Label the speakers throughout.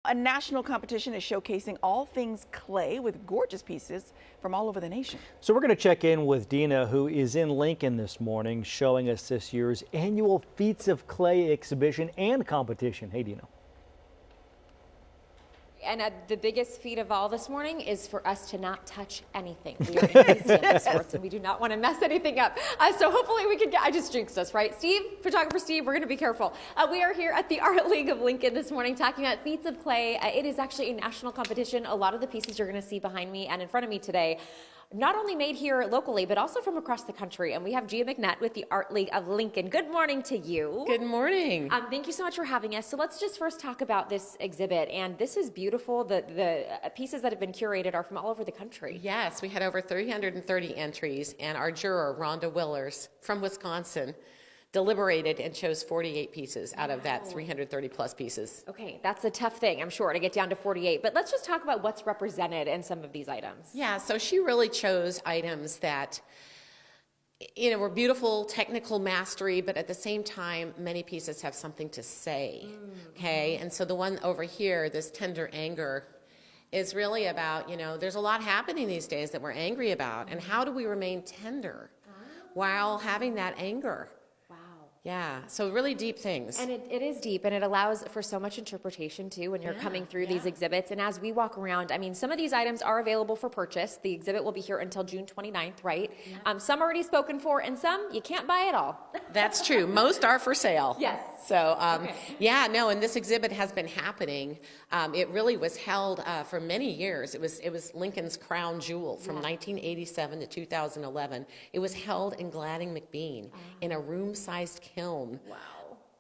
Speaker 1: A national competition is showcasing all things clay with gorgeous pieces from all over the nation.
Speaker 2: So we're going to check in with Dina, who is in Lincoln this morning, showing us this year's annual Feats of Clay exhibition and competition. Hey, Dina.
Speaker 3: And the biggest feat of all this morning is for us to not touch anything. We are in museum sorts, and we do not want to mess anything up. So hopefully we can I just jinxed us, right? Steve, photographer Steve, we're going to be careful. We are here at the Art League of Lincoln this morning talking about Feats of Clay. It is actually a national competition. A lot of the pieces you're going to see behind me and in front of me today, not only made here locally, but also from across the country. And we have Gia McNutt with the Art League of Lincoln. Good morning to you.
Speaker 4: Good morning.
Speaker 3: Thank you so much for having us. So let's just first talk about this exhibit. And this is beautiful. The pieces that have been curated are from all over the country.
Speaker 4: Yes, we had over 330 entries, and our juror, Rhonda Willers from Wisconsin, deliberated and chose 48 pieces out of that 330 plus pieces.
Speaker 3: Okay, that's a tough thing, I'm sure, to get down to 48. But let's just talk about what's represented in some of these items.
Speaker 4: Yeah, so she really chose items that, you know, were beautiful technical mastery, but at the same time, many pieces have something to say. Okay, and so the one over here, this tender anger, is really about, you know, there's a lot happening these days that we're angry about, and how do we remain tender while having that anger? Yeah, so really deep things.
Speaker 3: And it is deep, and it allows for so much interpretation too when you're coming through these exhibits. And as we walk around, I mean, some of these items are available for purchase. The exhibit will be here until June 29th, right? Some already spoken for, and some you can't buy at all.
Speaker 4: That's true. Most are for sale.
Speaker 3: Yes.
Speaker 4: So, yeah, no, and this exhibit has been happening. It really was held for many years. It was Lincoln's crown jewel from 1987 to 2011. It was held in Gladding McBean in a room-sized kiln. Wow.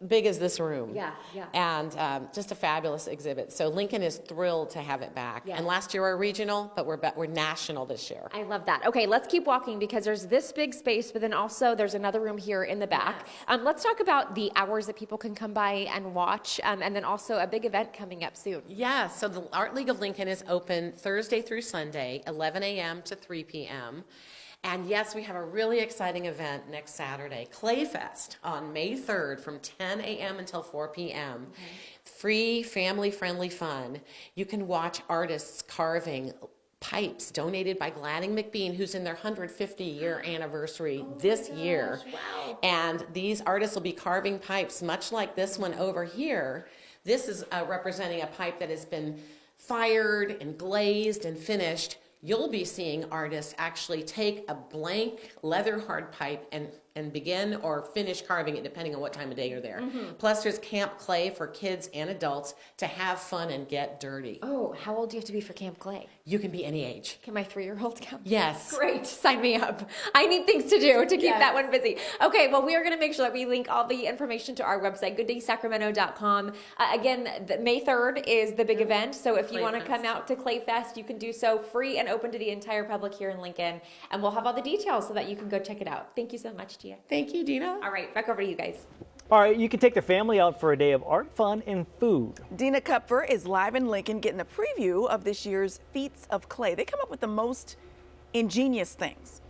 Speaker 4: Big as this room.
Speaker 3: Yeah.
Speaker 4: And just a fabulous exhibit. So Lincoln is thrilled to have it back.
Speaker 3: Yes.
Speaker 4: And last year we were regional, but we're national this year.
Speaker 3: I love that. Okay, let's keep walking because there's this big space, but then also there's another room here in the back. Let's talk about the hours that people can come by and watch, and then also a big event coming up soon.
Speaker 4: Yeah, so the Art League of Lincoln is open Thursday through Sunday, 11 a.m. to 3 p.m. And yes, we have a really exciting event next Saturday, Clay Fest, on May 3rd from 10 a.m. until 4 p.m. Free, family-friendly fun. You can watch artists carving pipes donated by Gladding McBean, who's in their 150-year anniversary this year. Wow. And these artists will be carving pipes much like this one over here. This is representing a pipe that has been fired and glazed and finished. You'll be seeing artists actually take a blank leather hard pipe and begin or finish carving it depending on what time of day you're there. Plus there's Camp Clay for kids and adults to have fun and get dirty.
Speaker 3: Oh, how old do you have to be for Camp Clay?
Speaker 4: You can be any age.
Speaker 3: Can my 3-year-old come?
Speaker 4: Yes.
Speaker 3: Great, sign me up. I need things to do to keep that one busy. Okay, well, we are going to make sure that we link all the information to our website, gooddaysacramento.com. Again, May 3rd is the big event, so if you want to come out to Clay Fest, you can do so free and open to the entire public here in Lincoln, and we'll have all the details so that you can go check it out. Thank you so much, Gia.
Speaker 4: Thank you, Dina.
Speaker 3: All right, back over to you guys.
Speaker 2: All right, you can take the family out for a day of art, fun, and food.
Speaker 1: Dina Kupfer is live in Lincoln getting a preview of this year's Feats of Clay. They come up with the most ingenious things.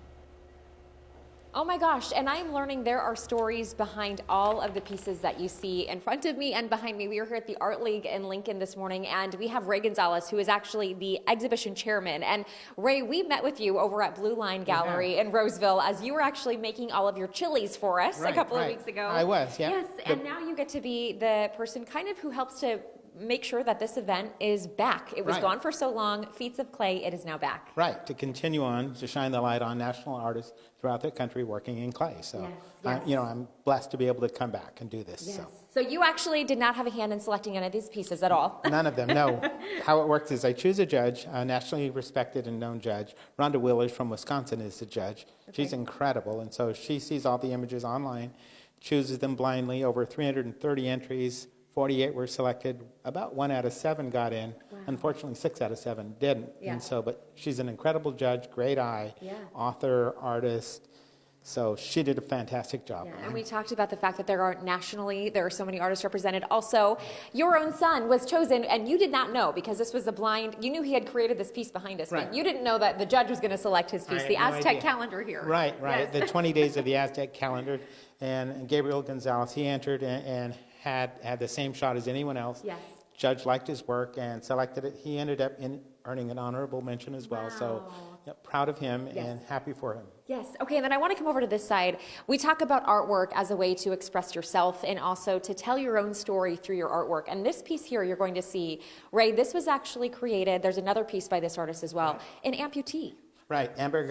Speaker 3: Oh my gosh, and I'm learning there are stories behind all of the pieces that you see in front of me and behind me. We are here at the Art League in Lincoln this morning, and we have Ray Gonzalez, who is actually the exhibition chairman. And Ray, we met with you over at Blue Line Gallery in Roseville as you were actually making all of your chilies for us a couple of weeks ago.
Speaker 5: I was, yeah.
Speaker 3: Yes, and now you get to be the person kind of who helps to make sure that this event is back. It was gone for so long. Feats of Clay, it is now back.
Speaker 5: Right, to continue on, to shine the light on national artists throughout the country working in clay. So, I'm blessed to be able to come back and do this.
Speaker 3: So you actually did not have a hand in selecting any of these pieces at all?
Speaker 5: None of them, no. How it works is I choose a judge, a nationally respected and known judge. Rhonda Willers from Wisconsin is the judge. Okay. She's incredible, and so she sees all the images online, chooses them blindly, over 330 entries. 48 were selected. About 1 out of 7 got in. Wow. Unfortunately, 6 out of 7 didn't. And so, but she's an incredible judge, great eye, author, artist. So she did a fantastic job.
Speaker 3: Yeah, and we talked about the fact that there are so many artists represented. Also, your own son was chosen, and you did not know because this was a blind. You knew he had created this piece behind us, but you didn't know that the judge was going to select his piece, the Aztec calendar here.
Speaker 5: Right. Yes. The 20 days of the Aztec calendar, and Gabriel Gonzalez, he entered and had the same shot as anyone else.
Speaker 3: Yes.
Speaker 5: judge liked his work and selected it. He ended up earning an honorable mention as well. So yeah, proud of him and happy for him.
Speaker 3: Yes. Okay, and then I want to come over to this side. We talk about artwork as a way to express yourself and also to tell your own story through your artwork. And this piece here you're going to see, Ray, this was actually created, there's another piece by this artist as well, an amputee.
Speaker 5: Right. Amber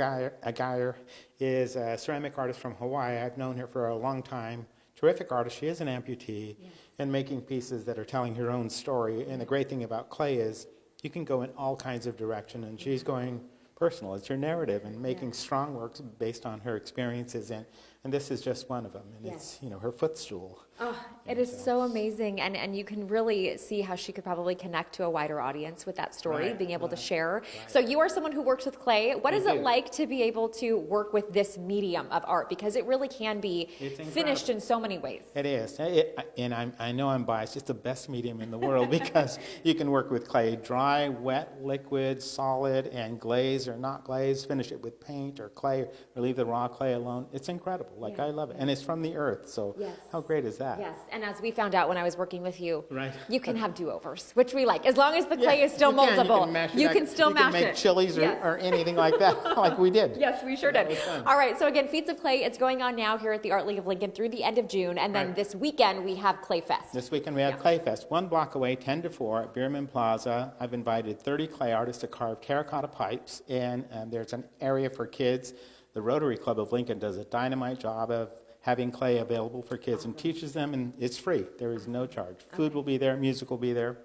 Speaker 5: Geyer is a ceramic artist from Hawaii. I've known her for a long time. Terrific artist. She is an amputee and making pieces that are telling her own story. And the great thing about clay is you can go in all kinds of direction, and she's going personal. It's her narrative and making strong works based on her experiences. And this is just one of them. And it's, you know, her footstool.
Speaker 3: Oh, it is so amazing, and you can really see how she could probably connect to a wider audience with that story, being able to share. So you are someone who works with clay. What is it like to be able to work with this medium of art? Because it really can be finished in so many ways.
Speaker 5: It is, and I know I'm biased. It's the best medium in the world because you can work with clay, dry, wet, liquid, solid, and glaze or not glaze, finish it with paint or clay, or leave the raw clay alone. It's incredible. Like, I love it. And it's from the earth, so how great is that?
Speaker 3: Yes, and as we found out when I was working with you,
Speaker 5: Right.
Speaker 3: you can have do-overs, which we like. As long as the clay is still moldable, you can still mash it.
Speaker 5: You can make chilies or anything like that, like we did.
Speaker 3: Yes, we sure did. All right, so again, Feats of Clay, it's going on now here at the Art League of Lincoln through the end of June, and then this weekend we have Clay Fest.
Speaker 5: This weekend we have Clay Fest, 1 block away, 10 to 4 at Bierman Plaza. I've invited 30 clay artists to carve terracotta pipes, and there's an area for kids. The Rotary Club of Lincoln does a dynamite job of having clay available for kids and teaches them, and it's free. There is no charge. Food will be there, music will be there,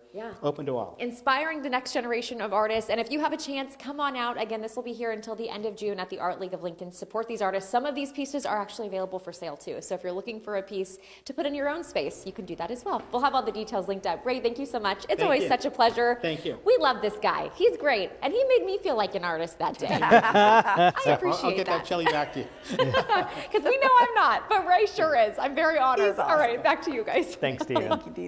Speaker 5: open to all.
Speaker 3: Inspiring the next generation of artists, and if you have a chance, come on out. Again, this will be here until the end of June at the Art League of Lincoln. Support these artists. Some of these pieces are actually available for sale too, so if you're looking for a piece to put in your own space, you can do that as well. We'll have all the details linked up. Ray, thank you so much. It's always such a pleasure.
Speaker 5: Thank you.
Speaker 3: We love this guy. He's great, and he made me feel like an artist that day. I appreciate
Speaker 5: I'll get that chili back to you.
Speaker 3: Because we know I'm not, but Ray sure is. I'm very honored. All right, back to you guys.
Speaker 2: Thanks, Dina.
Speaker 1: Thank you, Dina.